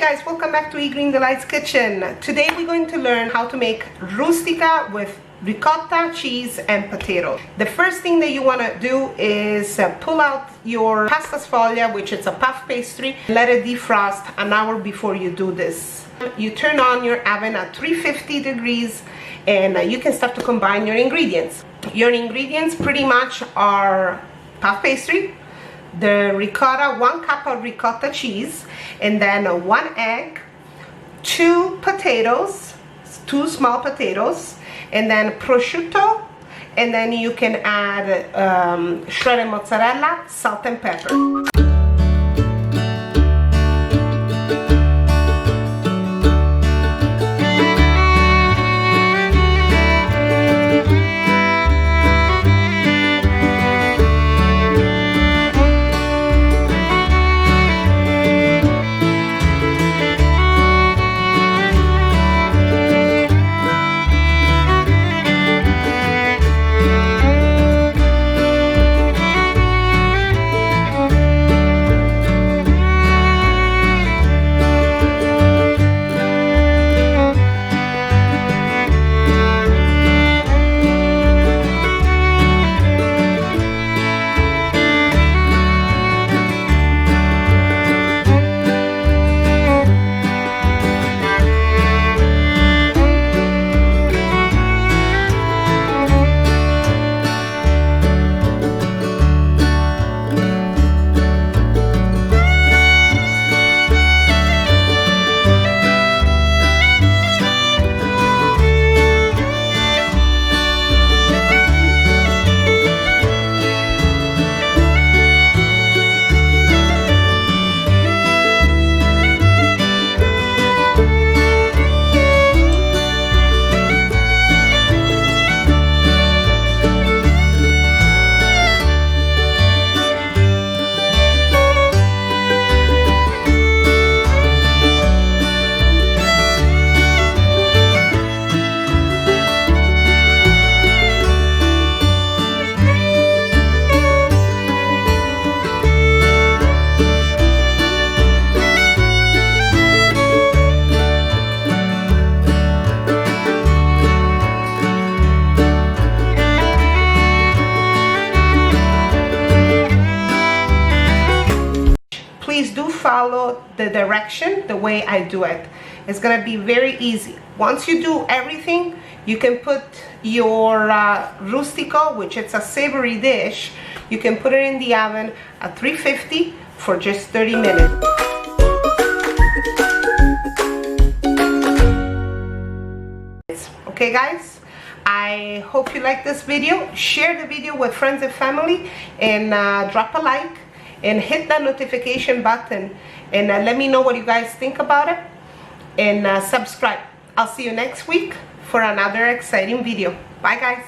Guys, welcome back to E Green Delights Kitchen. Today we're going to learn how to make rustica with ricotta, cheese, and potato. The first thing that you want to do is pull out your pasta sfoglia, which is a puff pastry. Let it defrost an hour before you do this. You turn on your oven at 350 degrees and you can start to combine your ingredients. Your ingredients pretty much are puff pastry, the ricotta, 1 cup of ricotta cheese, and then 1 egg, 2 potatoes, 2 small potatoes, and then prosciutto, and then you can add shredded mozzarella, salt and pepper. Please do follow the direction the way I do it. It's gonna be very easy. Once you do everything, you can put your rustico, which is a savory dish, you can put it in the oven at 350 for just 30 minutes. Okay guys, I hope you like this video. Share the video with friends and family, and drop a like and hit that notification button, and let me know what you guys think about it, and subscribe. I'll see you next week for another exciting video. Bye guys.